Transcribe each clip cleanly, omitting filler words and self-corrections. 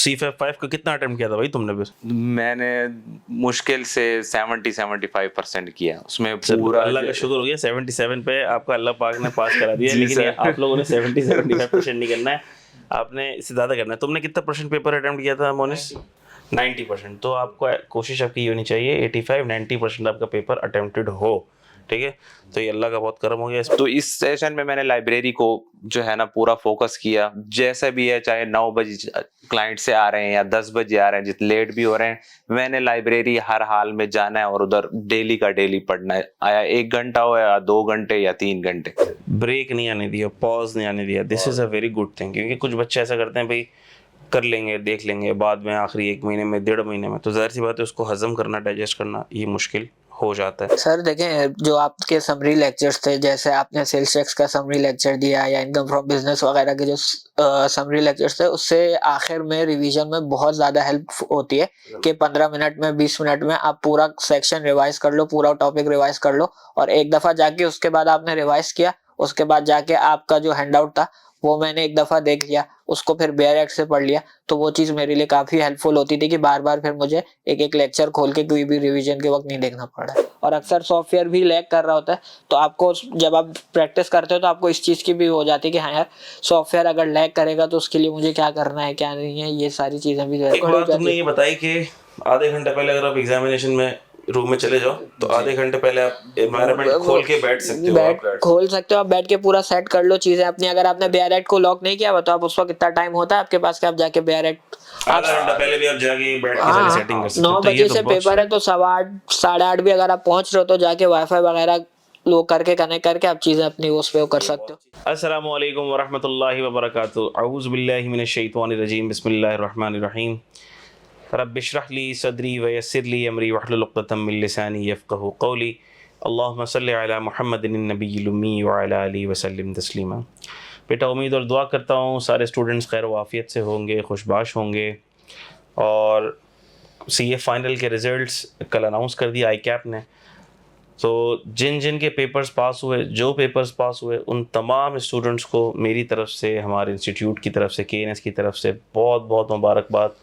C5 का कितना attempt किया था भाई तुमने फिर? मैंने मुश्किल से 70-75% किया उसमें पूरा। अल्लाह का शुक्र हो गया 77 पे आपका अल्लाह पाक ने पास करा दिया। जी लेकिन ये सर। आप लोगों ने 70-75% नहीं करना है, आपने इससे ज़्यादा करना है। तुमने कितना परसेंट पेपर अटेम्प्ट किया था मोनिस? 90%। तो आपको कोशिश आपकी ये होनी चाहिए 85-90% आपका पेपर अटेम्प्टेड हो, ठीक है? तो ये अल्लाह का बहुत करम हो गया। तो इस सेशन में मैंने लाइब्रेरी को जो है ना पूरा फोकस किया, जैसे भी है, चाहे 9 बजे क्लाइंट से आ रहे हैं या 10 बजे आ रहे हैं, जितने लेट भी हो रहे हैं, मैंने लाइब्रेरी हर हाल में जाना है और उधर डेली का डेली पढ़ना है। आया 1 घंटा हो या 2 घंटे या 3 घंटे, ब्रेक नहीं आने दिया, पॉज नहीं आने दिया। This is a very good thing, क्योंकि कुछ बच्चे ऐसा करते हैं भाई कर लेंगे, देख लेंगे बाद में, आखिरी 1 महीने में, 1.5 महीने में, तो जाहिर सी बात है उसको हजम करना, डाइजेस्ट करना ये मुश्किल हो जाता है। सर देखें, जो आपके समरी लेक्चर्स थे, जैसे आपने सेल्स टैक्स का समरी लेक्चर दिया या इनकम फ्रॉम बिजनेस वगैरह के जो समरी लेक्चर्स थे, उससे आखिर में रिवीजन में बहुत ज़्यादा हेल्प होती है कि 15 मिनट में 20 मिनट में आप पूरा सेक्शन रिवाइज कर लो, पूरा टॉपिक रिवाइज कर लो, और एक दफ़ा जाके उसके बाद आपने रिवाइज किया, उसके बाद जाके आपका जो हैंड आउट था वो मैंने एक दफ़ा देख लिया, उसको फिर बेयर एक्ट से पढ़ लिया, तो वो चीज़ मेरे लिए काफ़ी हेल्पफुल होती थी कि बार बार फिर मुझे एक एक लेक्चर खोल के कोई भी रिवीजन के वक्त नहीं देखना पड़ा। और अक्सर सॉफ्टवेयर भी लैग कर रहा होता है, तो आपको जब आप प्रैक्टिस करते हो तो आपको इस चीज़ की भी हो जाती है कि हाँ यार, सॉफ्टवेयर अगर लैग करेगा तो उसके लिए मुझे क्या करना है क्या नहीं है, ये सारी चीज़ें भी एक बात तुमने ये बताई कि आधे घंटे पहले अगर आप एग्जामिनेशन में रूम में चले जाओ तो आधे घंटे पहले आप एनवायरनमेंट खोल के बैठ सकते हो, आप बैठ के पूरा सेट कर लो चीजें अपनी। अगर आपने बेयर एक्ट को लॉक नहीं किया हुआ तो आप उस वक्त कितना टाइम होता है आपके पास कि आप जाके बेयर एक्ट आधा घंटा पहले भी आप जाके बैठ के सारी सेटिंग कर सकते हो। 9 बजे से पेपर है तो 8:15 8:30 भी अगर आप पहुंच रहे हो तो जाके वाईफाई वगैरह लो करके कनेक्ट करके आप चीजें अपनी उस पे कर सकते हो। अस्सलामु अलैकुम व रहमतुल्लाहि व बरकातुहू। अऊज़ु बिल्लाहि मिनश शैतानिर रजीम। बिस्मिल्लाहिर रहमानिर रहीम। रब्बि इश्रह ली सदरी व यस्सिर ली अमरी वहलुल उक़दतम मिन लिसानी यफ़क़हू क़ौली। अल्लाहुम्मा सल्लि अला मुहम्मदिन नबिय्यिल उम्मी व अला आलिहि व सल्लिम तस्लीमा। बेटा उम्मीद और दुआ करता हूँ सारे स्टूडेंट्स खैर व आफ़ियत से होंगे, खुशबाश होंगे। और सीए फाइनल के रिज़ल्ट्स कल अनाउंस कर दिया आईकैप ने, तो जिन जिन के पेपर्स पास हुए, जो पेपर्स पास हुए, उन तमाम स्टूडेंट्स को मेरी तरफ से, हमारे इंस्टीट्यूट की तरफ से, KNS की तरफ से बहुत बहुत मुबारकबाद।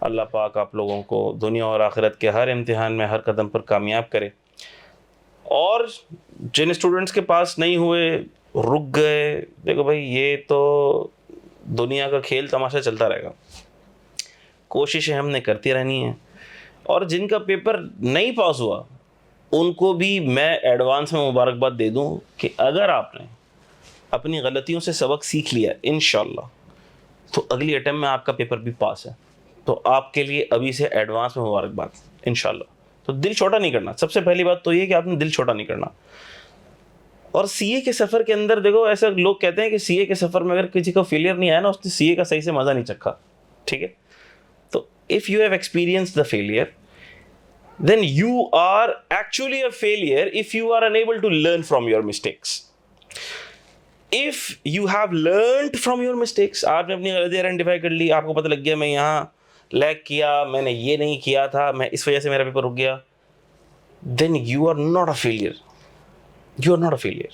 अल्लाह पाक आप लोगों को दुनिया और आखिरत के हर इम्तिहान में हर कदम पर कामयाब करे। और जिन स्टूडेंट्स के पास नहीं हुए, रुक गए, देखो भाई ये तो दुनिया का खेल तमाशा चलता रहेगा, कोशिशें हमने करती रहनी है। और जिनका पेपर नहीं पास हुआ उनको भी मैं एडवांस में मुबारकबाद दे दूं कि अगर आपने अपनी गलतियों से सबक सीख लिया इंशाल्लाह तो अगली अटेम्प्ट में आपका पेपर भी पास है, तो आपके लिए अभी से एडवांस में मुबारकबाद इंशाल्लाह। तो दिल छोटा नहीं करना, सबसे पहली बात तो ये कि आपने दिल छोटा नहीं करना। और सीए के सफ़र के अंदर देखो, ऐसे लोग कहते हैं कि सीए के सफ़र में अगर किसी का फेलियर नहीं आया ना, उसने सीए का सही से मज़ा नहीं चखा, ठीक है? तो if you have experience the failure then you are actually a failure if you are unable to learn from your mistakes. If you have learned from your mistakes, आपने अपनी गलती आइडेंटिफाई कर ली, आपको पता लग गया मैं यहाँ लैग किया, मैंने ये नहीं किया था, मैं इस वजह से मेरा पेपर रुक गया, then you are not a failure. You are not a failure.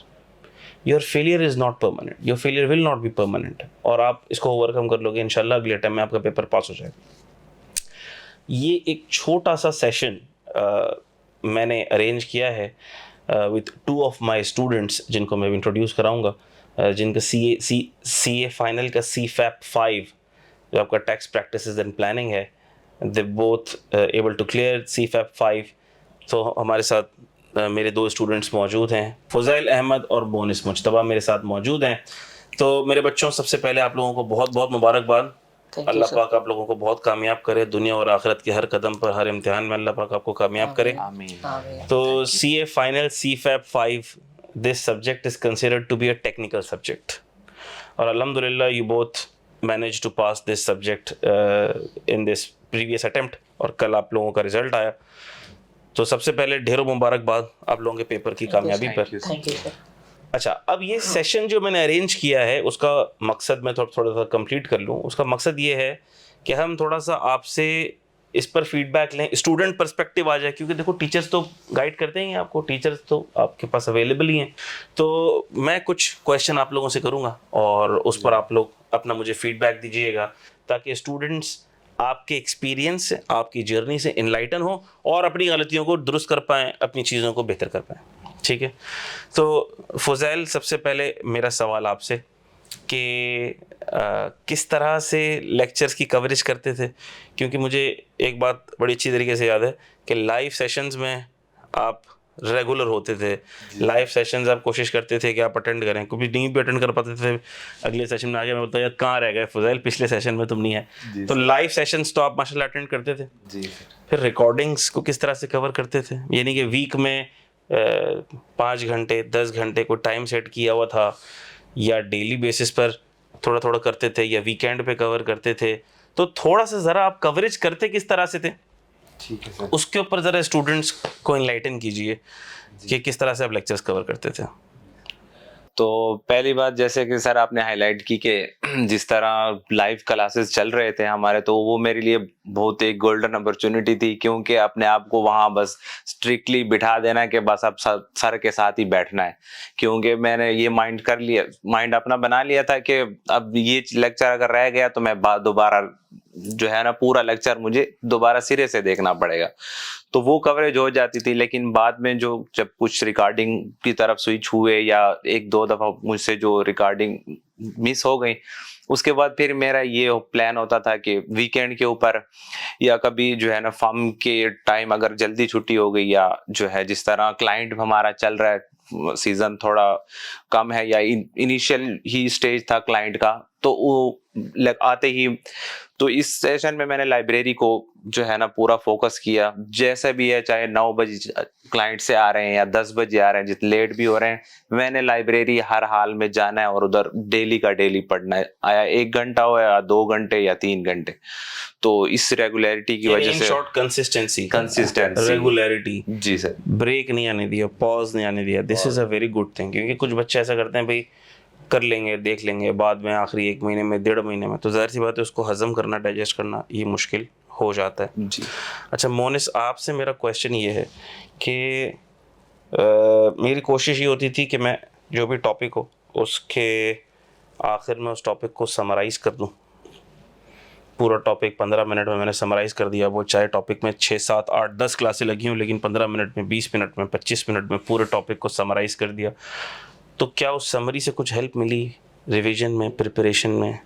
Your failure is not permanent. Your failure will not be permanent. और आप इसको ओवरकम कर लोगे इंशाल्लाह, अगले टाइम में आपका पेपर पास हो जाएगा। ये एक छोटा सा सेशन मैंने अरेंज किया है विथ 2 ऑफ माई स्टूडेंट्स, जिनको मैं इंट्रोड्यूस कराऊंगा, जिनका CA फाइनल का CFAP 5 जो आपका टैक्स प्रैक्टिसेस एंड प्लानिंग है, they both able to clear CFAP 5। तो हमारे साथ मेरे 2 स्टूडेंट्स मौजूद हैं, फ़ुज़ैल अहमद और मोनिस मुज्तबा मेरे साथ मौजूद हैं। तो मेरे बच्चों, सबसे पहले आप लोगों को बहुत बहुत मुबारकबाद। अल्लाह पाक आप लोगों को बहुत कामयाब करे, दुनिया और आखिरत के हर कदम पर, हर इम्तिहान में अल्लाह पाक आपको कामयाब करे। तो CA final CFAP 5, this subject is considered to be a technical subject, और अल्हम्दुलिल्लाह you both manage to pass this subject in this previous attempt, और कल आप लोगों का रिजल्ट आया। तो सबसे पहले ढेरों मुबारकबाद आप लोगों के पेपर की कामयाबी पर। अच्छा, अब ये सेशन जो मैंने अरेंज किया है उसका मकसद मैं थोड़ा सा कंप्लीट कर लूँ। उसका मकसद ये है कि हम थोड़ा सा आपसे इस पर फीडबैक लें, स्टूडेंट पर्सपेक्टिव आ जाए, क्योंकि देखो टीचर्स तो गाइड करते हैं आपको, टीचर्स तो आपके पास अवेलेबल ही हैं। तो मैं कुछ क्वेश्चन आप लोगों से करूँगा और उस पर आप लोग अपना मुझे फीडबैक दीजिएगा, ताकि स्टूडेंट्स आपके एक्सपीरियंस से, आपकी जर्नी से इनलाइटन हो और अपनी गलतियों को दुरुस्त कर पाएँ, अपनी चीज़ों को बेहतर कर पाएँ। ठीक है, तो फ़ुज़ैल, सबसे पहले मेरा सवाल आपसे कि किस तरह से लेक्चर्स की कवरेज करते थे? क्योंकि मुझे एक बात बड़ी अच्छी तरीके से याद है कि लाइव सेशंस में आप रेगुलर होते थे। लाइव सेशंस आप कोशिश करते थे कि आप अटेंड करें, कभी नहीं भी अटेंड कर पाते थे, अगले सेशन में आके मैं बोलता यार कहाँ रह गए फ़ुज़ैल, पिछले सेशन में तुम नहीं आए। तो लाइव सेशंस तो आप माशाल्लाह अटेंड करते थे। जी फिर रिकॉर्डिंग्स को किस तरह से कवर करते थे? यानी कि वीक में 5 घंटे 10 घंटे कोई टाइम सेट किया हुआ था, या डेली बेसिस पर थोड़ा थोड़ा करते थे, या वीकेंड पे कवर करते थे? तो थोड़ा सा ज़रा आप कवरेज करते किस तरह से थे, ठीक है सर। उसके ऊपर ज़रा स्टूडेंट्स को इनलाइटन कीजिए कि किस तरह से आप लेक्चर्स कवर करते थे। तो पहली बात, जैसे कि सर आपने हाईलाइट की कि जिस तरह लाइव क्लासेस चल रहे थे हमारे, तो वो मेरे लिए बहुत एक गोल्डन अपॉर्चुनिटी थी, क्योंकि अपने आप को वहाँ बस स्ट्रिक्टली बिठा देना कि बस अब सर के साथ ही बैठना है। क्योंकि मैंने ये माइंड अपना बना लिया था कि अब ये लेक्चर अगर रह गया तो मैं दोबारा जो है ना पूरा लेक्चर मुझे दोबारा सिरे से देखना पड़ेगा। तो वो कवरेज हो जाती थी। लेकिन बाद में जब कुछ रिकॉर्डिंग की तरफ स्विच हुए, या 1-2 दफा मुझसे जो रिकॉर्डिंग मिस हो गई, उसके बाद फिर मेरा ये प्लान होता था कि वीकेंड के ऊपर, या कभी जो है ना फर्म के टाइम अगर जल्दी छुट्टी हो गई, या जो है जिस तरह क्लाइंट हमारा चल रहा है, सीजन थोड़ा कम है या इनिशियल ही स्टेज था क्लाइंट का, तो वो आते ही, तो इस सेशन में मैंने लाइब्रेरी को जो है ना पूरा फोकस किया। जैसे भी है, चाहे 9 बजे क्लाइंट से आ रहे हैं या 10 बजे आ रहे हैं, जितने लेट भी हो रहे हैं, मैंने लाइब्रेरी हर हाल में जाना है और उधर डेली का डेली पढ़ना है। आया 1 घंटा हो या 2 घंटे या 3 घंटे, तो इस रेगुलरिटी की वजह से शॉर्ट कंसिस्टेंसी, रेगुलरिटी। जी सर। ब्रेक नहीं आने दिया, पॉज नहीं आने दिया। This is a very good thing, क्योंकि कुछ बच्चे ऐसा करते हैं भाई कर लेंगे, देख लेंगे बाद में, आखिरी 1 महीने में, 1.5 महीने में, तो जाहिर सी बात है उसको हजम करना, डाइजेस्ट करना ये मुश्किल हो जाता है। जी। अच्छा मोनिस, आपसे मेरा क्वेश्चन ये है कि मेरी कोशिश ये होती थी कि मैं जो भी टॉपिक हो उसके आखिर में उस टॉपिक को समराइज़ कर दूं। पूरा टॉपिक 15 मिनट में मैंने समराइज़ कर दिया, वो चाहे टॉपिक में 6, 7, 8, 10 क्लासें लगी हों, लेकिन 15 मिनट में, 20 मिनट में, 25 मिनट में पूरे टॉपिक को समराइज़ कर दिया। तो क्या उस समरी से कुछ हेल्प मिली रिवीजन में, प्रिपरेशन में?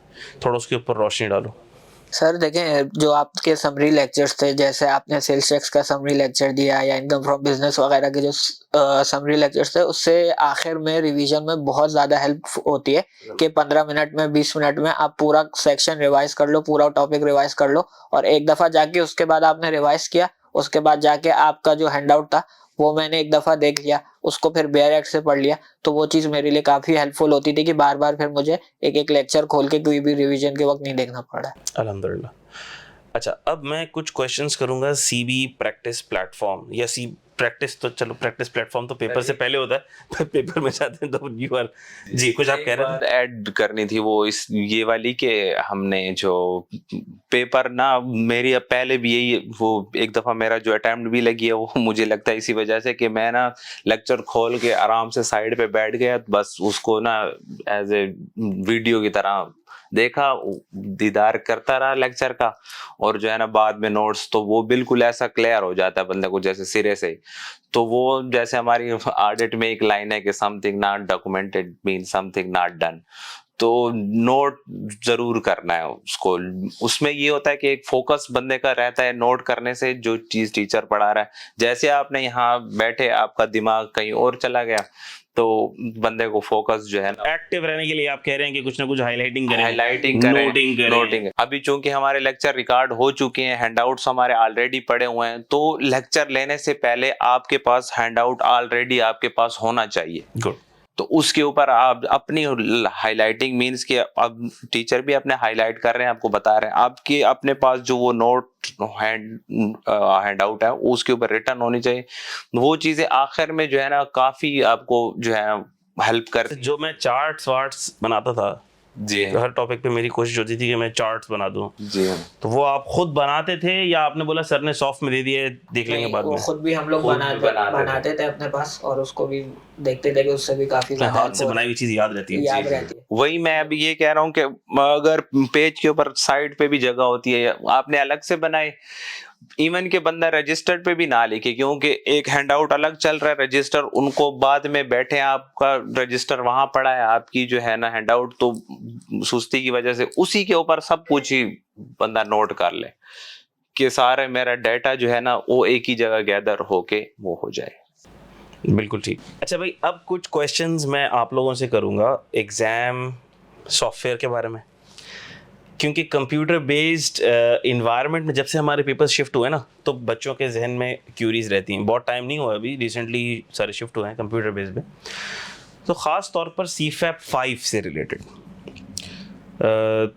थोड़ा उसके ऊपर रोशनी डालो। सर देखें, जो आपके समरी लेक्चर्स थे, जैसे आपने सेल्स टैक्स का समरी लेक्चर दिया या इनकम फ्रॉम बिजनेस वगैरह के जो समरी लेक्चर्स थे, उससे आखिर में रिवीजन में बहुत ज़्यादा हेल्प होती है कि 15 मिनट में, 20 मिनट में आप पूरा सेक्शन रिवाइज कर लो, पूरा टॉपिक रिवाइज कर लो, और एक दफ़ा जाके उसके बाद आपने रिवाइज किया, उसके बाद जाके आपका जो हैंडआउट था वो मैंने एक दफ़ा देख लिया, उसको फिर बेयर एक्ट से पढ़ लिया। तो वो चीज़ मेरे लिए काफ़ी हेल्पफुल होती थी कि बार बार फिर मुझे एक एक लेक्चर खोल के कोई भी रिवीजन के वक्त नहीं देखना पड़ा। अल्हम्दुलिल्लाह। अच्छा, अब मैं कुछ क्वेश्चंस करूंगा सीबी प्रैक्टिस प्लेटफॉर्म, या सी प्रैक्टिस, तो चलो प्रैक्टिस प्लेटफॉर्म तो पेपर से पहले होता है, पेपर में जाते हैं तो यू आर जी, कुछ आप कह रहे थे? ऐड करनी थी वो इस ये वाली के हमने जो पेपर ना, मेरी अब पहले भी यही, वो एक दफा मेरा जो अटेम्प्ट भी लगी है वो मुझे लगता है इसी वजह से कि मैं ना लेक्चर खोल के आराम से साइड पे बैठ गया, बस उसको ना एज ए वीडियो की तरह देखा, दीदार करता रहा लेक्चर का, और जो है ना बाद में नोट्स, तो वो बिल्कुल ऐसा क्लियर हो जाता है बंदे को जैसे सिरे से। तो वो जैसे हमारी ऑडिट में एक लाइन है कि something not documented mean something not done, तो नोट जरूर करना है उसको। उसमें ये होता है कि एक फोकस बंदे का रहता है नोट करने से, जो चीज टीचर पढ़ा रहा है। जैसे आपने यहाँ बैठे, आपका दिमाग कहीं और चला गया, तो बंदे को फोकस जो है ना, एक्टिव रहने के लिए आप कह रहे हैं कि कुछ ना कुछ हाईलाइटिंग करें, नोटिंग करें। अभी चूंकि हमारे लेक्चर रिकॉर्ड हो चुके हैं, हैंडआउट्स हमारे ऑलरेडी पड़े हुए हैं, तो लेक्चर लेने से पहले आपके पास हैंडआउट ऑलरेडी आपके पास होना चाहिए। गुड। तो उसके ऊपर आप अपनी हाईलाइटिंग मीन्स कि अब टीचर भी अपने हाईलाइट कर रहे हैं, आपको बता रहे हैं, आपके अपने पास जो वो नोट हैंड आउट है उसके ऊपर रिटर्न होनी चाहिए। वो चीजें आखिर में जो है ना काफी आपको जो है हेल्प कर। जो मैं चार्ट्स वार्ट्स बनाता था जी, हर टॉपिक पे मेरी कोशिश होती थी कि मैं चार्ट्स बना दूं। जी, तो वो आप खुद बनाते थे या आपने बोला सर ने सॉफ्ट में दे दिए, देख लेंगे बाद में? खुद भी हम लोग बनाते थे अपने पास, और उसको भी देखते थे कि उससे भी काफी हाथ से बनाई हुई चीज याद रहती है। वही मैं अभी ये कह रहा हूँ कि अगर पेज के ऊपर साइड पे भी जगह होती है, आपने अलग से बनाए, इवन के बंदा रजिस्टर पे भी ना लिखे, क्योंकि एक हैंडआउट अलग चल रहा है, रजिस्टर उनको बाद में बैठे, आपका रजिस्टर वहां पड़ा है, आपकी जो है ना हैंडआउट तो सुस्ती की वजह से उसी के ऊपर सब कुछ ही बंदा नोट कर ले कि सारे मेरा डाटा जो है ना वो एक ही जगह गैदर होके वो हो जाए। बिल्कुल ठीक। अच्छा भाई, अब कुछ क्वेश्चंस मैं आप लोगों से करूँगा एग्ज़ाम सॉफ्टवेयर के बारे में, क्योंकि कंप्यूटर बेस्ड इन्वायरमेंट में जब से हमारे पेपर्स शिफ्ट हुए ना, तो बच्चों के जहन में क्यूरीज रहती हैं। बहुत टाइम नहीं हुआ, अभी रिसेंटली सारे शिफ्ट हुए हैं कंप्यूटर बेस्ड में, तो ख़ास तौर पर CFAP 5 से रिलेटेड।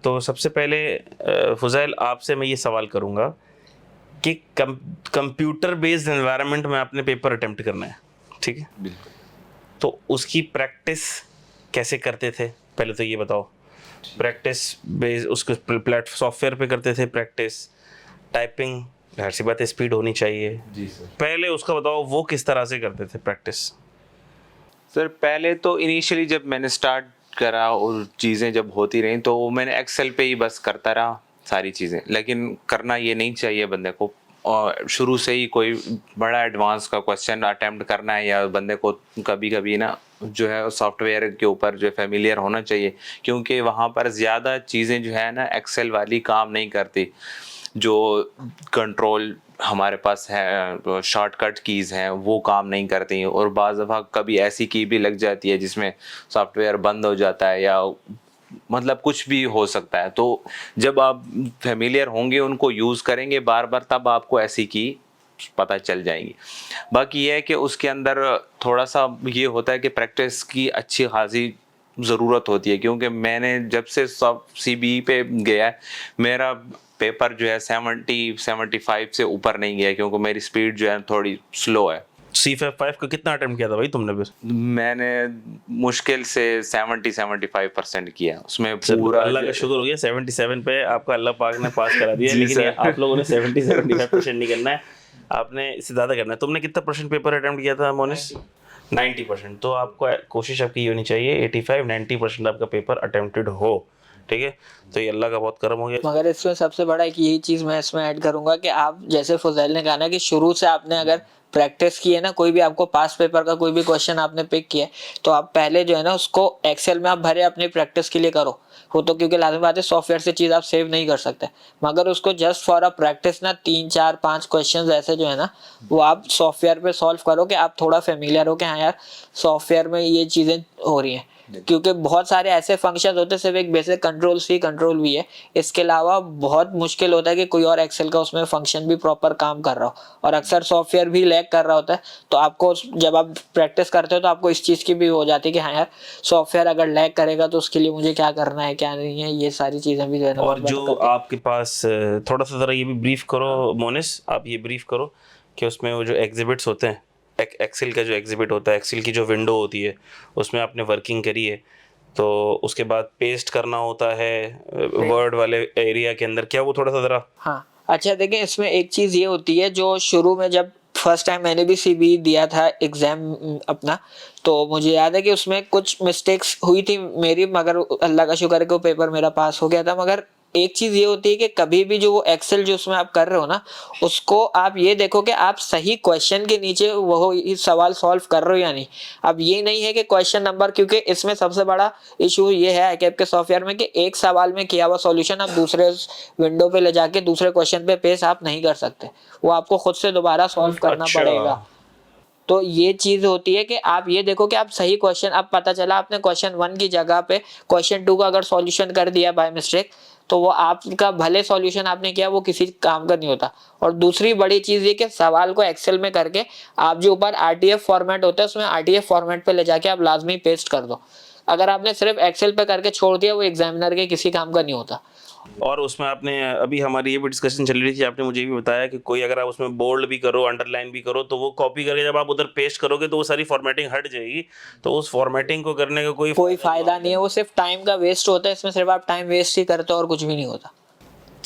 तो सबसे पहले फुज़ैल आपसे मैं ये सवाल करूँगा कि कंप्यूटर बेस्ड एनवायरनमेंट में आपने पेपर अटेम्प्ट करना है, ठीक है? बिल्कुल। तो उसकी प्रैक्टिस कैसे करते थे, पहले तो ये बताओ। प्रैक्टिस बेस उसको सॉफ्टवेयर पे करते थे प्रैक्टिस, टाइपिंग जाहिर सी बात है स्पीड होनी चाहिए जी सर। पहले उसका बताओ वो किस तरह से करते थे प्रैक्टिस? सर पहले तो इनिशियली जब मैंने स्टार्ट करा और चीज़ें जब होती रहीं तो मैंने एक्सेल पे ही बस करता रहा सारी चीज़ें, लेकिन करना ये नहीं चाहिए बंदे को। और शुरू से ही कोई बड़ा एडवांस का क्वेश्चन अटेम्प्ट करना है, या बंदे को कभी कभी ना जो है सॉफ्टवेयर के ऊपर जो फेमिलियर होना चाहिए, क्योंकि वहाँ पर ज़्यादा चीज़ें जो है ना एक्सेल वाली काम नहीं करती। जो कंट्रोल हमारे पास है, शॉर्टकट कीज़ हैं, वो काम नहीं करती, और बाज़ दफ़ा कभी ऐसी की भी लग जाती है जिसमें सॉफ्टवेयर बंद हो जाता है, या मतलब कुछ भी हो सकता है। तो जब आप फेमिलियर होंगे, उनको यूज़ करेंगे बार बार, तब आपको ऐसी की पता चल जाएंगी। बाकी ये है कि उसके अंदर थोड़ा सा ये होता है कि प्रैक्टिस की अच्छी खासी ज़रूरत होती है, क्योंकि मैंने जब से सब CBE पे गया है, मेरा पेपर जो है 70-75 से ऊपर नहीं गया, क्योंकि मेरी स्पीड जो है थोड़ी स्लो है। CFAP 5 का कितना अटेम्प्ट किया था भाई तुमने फिर? मैंने मुश्किल से 70-75% किया उसमें चलो, पूरा। अल्लाह का शुक्र हो गया 77 पे आपका अल्लाह पाक ने पास करा दिया। जी लेकिन ये सर। आप लोगों ने 70-75% नहीं करना है, आपने इससे ज़्यादा करना है। तुमने कितना परसेंट पेपर अटेम्प्ट किया था मोनिस? 90%। तो आपको कोशिश आपकी ये होनी चाहिए 85-90% आपका पेपर अटेम्प्टेड हो, ठीक है? तो ये अल्लाह का बहुत करम हो गया। मगर इसमें सबसे बड़ा एक यही चीज़ मैं इसमें ऐड करूंगा कि आप जैसे फुज़ैल ने कहा ना कि शुरू से आपने अगर प्रैक्टिस की है ना, कोई भी आपको पास पेपर का कोई भी क्वेश्चन आपने पिक किया है, तो आप पहले जो है ना उसको एक्सेल में आप भरे अपनी प्रैक्टिस के लिए करो। वो तो क्योंकि लाज़मी बात है सॉफ्टवेयर से चीज़ आप सेव नहीं कर सकते, मगर उसको जस्ट फॉर अ प्रैक्टिस ना 3-4-5 क्वेश्चन ऐसे जो है ना वो आप सॉफ्टवेयर पे सॉल्व करो कि आप थोड़ा फेमिलियर हो कि हाँ यार सॉफ्टवेयर में ये चीज़ें हो रही हैं। क्योंकि बहुत सारे ऐसे फंक्शन होते हैं, सिर्फ एक बेसिक कंट्रोल भी है, इसके अलावा बहुत मुश्किल होता है कि कोई और एक्सेल का उसमें फंक्शन भी प्रॉपर काम कर रहा हो, और अक्सर सॉफ्टवेयर भी लैग कर रहा होता है। तो आपको जब आप प्रैक्टिस करते हो तो आपको इस चीज़ की भी हो जाती है कि हाँ यार सॉफ्टवेयर अगर लैग करेगा तो उसके लिए मुझे क्या करना है क्या नहीं है, ये सारी चीज़ें भी जो है ना और बहुत जो मदद करती हैं। आपके पास थोड़ा सा ज़रा ये भी ब्रीफ करो मोनिस, आप ये ब्रीफ करो कि उसमें वो जो एग्जिबिट्स होते हैं, एक्सेल का जो एग्जिबिट होता है, एक्सेल की जो विंडो होती है उसमें आपने वर्किंग करी है, तो उसके बाद पेस्ट करना होता है वर्ड वाले एरिया के अंदर, क्या वो थोड़ा सा ज़रा? हाँ अच्छा, देखिए इसमें एक चीज़ ये होती है, जो शुरू में जब फर्स्ट टाइम मैंने भी CBE दिया था एग्ज़ाम अपना, तो मुझे याद है कि उसमें कुछ मिस्टेक्स हुई थी मेरी, मगर अल्लाह का शुक्र है कि वो पेपर मेरा पास हो गया था। मगर एक चीज़ ये होती है कि कभी भी जो वो एक्सेल जो उसमें आप कर रहे हो ना, उसको आप ये देखो कि आप सही क्वेश्चन के नीचे वो सवाल सॉल्व कर रहे हो या नहीं। अब ये नहीं है कि क्वेश्चन नंबर, क्योंकि इसमें सबसे बड़ा इशू ये है कि आपके सॉफ्टवेयर में कि एक सवाल में किया हुआ सॉल्यूशन आप दूसरे विंडो पे ले जाके दूसरे क्वेश्चन पे पेस्ट आप नहीं कर सकते, वो आपको खुद से दोबारा सॉल्व करना अच्छा। पड़ेगा। तो ये चीज होती है कि आप ये देखो कि आप सही क्वेश्चन, अब पता चला आपने क्वेश्चन 1 की जगह पे क्वेश्चन 2 का अगर सॉल्यूशन कर दिया बाय मिस्टेक, तो वो आपका भले सॉल्यूशन आपने किया वो किसी काम का नहीं होता। और दूसरी बड़ी चीज ये कि सवाल को एक्सेल में करके आप जो ऊपर RTF फॉर्मेट होता है उसमें RTF फॉर्मेट पे ले जाके आप लाजमी पेस्ट कर दो। अगर आपने सिर्फ एक्सेल पे करके छोड़ दिया, वो एग्जामिनर के किसी काम का नहीं होता। और उसमें आपने अभी हमारी ये भी डिस्कशन चल रही थी, आपने मुझे भी बताया कि कोई अगर आप उसमें बोल्ड भी करो, अंडरलाइन भी करो, तो वो कॉपी करके जब आप उधर पेस्ट करोगे तो वो सारी फॉर्मेटिंग हट जाएगी। तो उस फॉर्मेटिंग को करने का कोई फायदा नहीं है, वो सिर्फ टाइम का वेस्ट होता है, इसमें सिर्फ आप टाइम वेस्ट ही करते हो और कुछ भी नहीं होता।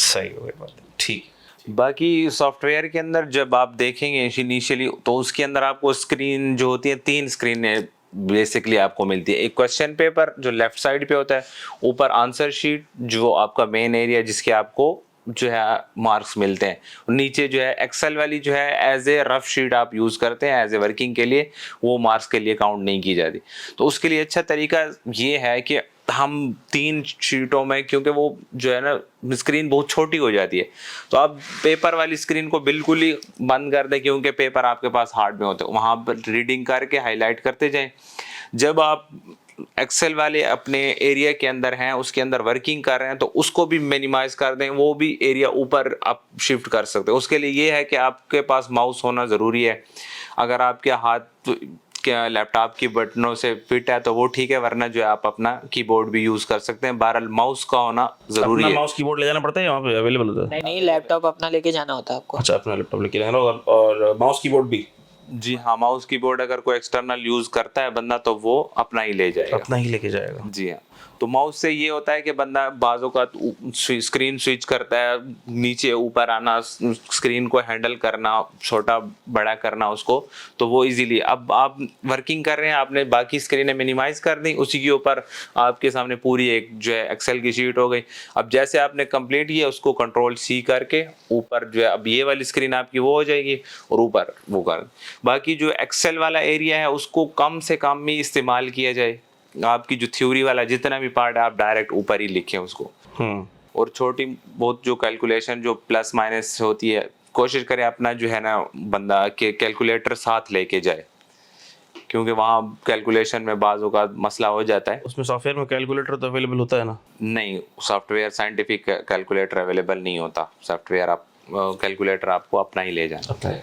सही हो गई बात, ठीक। बाकी सॉफ्टवेयर के अंदर जब आप देखेंगे इनिशियली, तो उसके अंदर आपको स्क्रीन जो होती है 3 स्क्रीनें बेसिकली आपको मिलती है। एक क्वेश्चन पेपर जो लेफ्ट साइड पे होता है, ऊपर आंसर शीट जो आपका मेन एरिया जिसके आपको जो है मार्क्स मिलते हैं, नीचे जो है एक्सेल वाली जो है एज ए रफ शीट आप यूज़ करते हैं एज ए वर्किंग के लिए, वो मार्क्स के लिए काउंट नहीं की जाती। तो उसके लिए अच्छा तरीका ये है कि हम 3 शीटों में, क्योंकि वो जो है ना स्क्रीन बहुत छोटी हो जाती है, तो आप पेपर वाली स्क्रीन को बिल्कुल ही बंद कर दें, क्योंकि पेपर आपके पास हार्ड में होते हैं, वहाँ पर रीडिंग करके हाईलाइट करते जाएं। जब आप एक्सेल वाले अपने एरिया के अंदर हैं, उसके अंदर वर्किंग कर रहे हैं, तो उसको भी मिनिमाइज कर दें, वो भी एरिया ऊपर आप शिफ्ट कर सकते हैं। उसके लिए ये है कि आपके पास माउस होना ज़रूरी है। अगर आपके हाथ क्या लैपटॉप की बटनों से फिट है तो वो ठीक है, वरना जो है आप अपना कीबोर्ड भी यूज़ कर सकते हैं। बहरहाल माउस का होना ज़रूरी है। माउस कीबोर्ड ले जाना पड़ता है, यहाँ पे अवेलेबल होता है? नहीं नहीं, लैपटॉप अपना लेके जाना होता है आपको। अच्छा, अपना लैपटॉप लेके जाना होगा, और माउस कीबोर्ड भी? जी हाँ, माउस कीबोर्ड अगर कोई एक्सटर्नल यूज़ करता है बंदा तो वो अपना ही ले जाएगा। अपना ही लेके जाएगा। जी हाँ। तो माउस से ये होता है कि बंदा बाजों का स्क्रीन स्विच करता है, नीचे ऊपर आना, स्क्रीन को हैंडल करना, छोटा बड़ा करना उसको, तो वो इजीली। अब आप वर्किंग कर रहे हैं, आपने बाकी स्क्रीनें मिनिमाइज कर दी, उसी के ऊपर आपके सामने पूरी एक जो है एक्सेल की शीट हो गई। अब जैसे आपने कंप्लीट किया, उसको कंट्रोल-C करके ऊपर जो है अब ये वाली स्क्रीन आपकी वो हो जाएगी, और ऊपर वो कर। बाकी जो एक्सेल वाला एरिया है उसको कम से कम ही इस्तेमाल किया जाए। आपकी जो थ्योरी वाला जितना भी पार्ट है आप डायरेक्ट ऊपर ही लिखें उसको। और छोटी बहुत जो कैलकुलेशन जो प्लस माइनस होती है, कोशिश करें अपना जो है ना बंदा के कैलकुलेटर साथ लेके जाए, क्योंकि वहाँ कैलकुलेशन में बाजों का मसला हो जाता है। उसमें सॉफ्टवेयर में कैलकुलेटर तो अवेलेबल होता है ना? नहीं, सॉफ्टवेयर साइंटिफिक कैलकुलेटर अवेलेबल नहीं होता। सॉफ्टवेयर आप कैलकुलेटर आपको अपना ही ले जाना।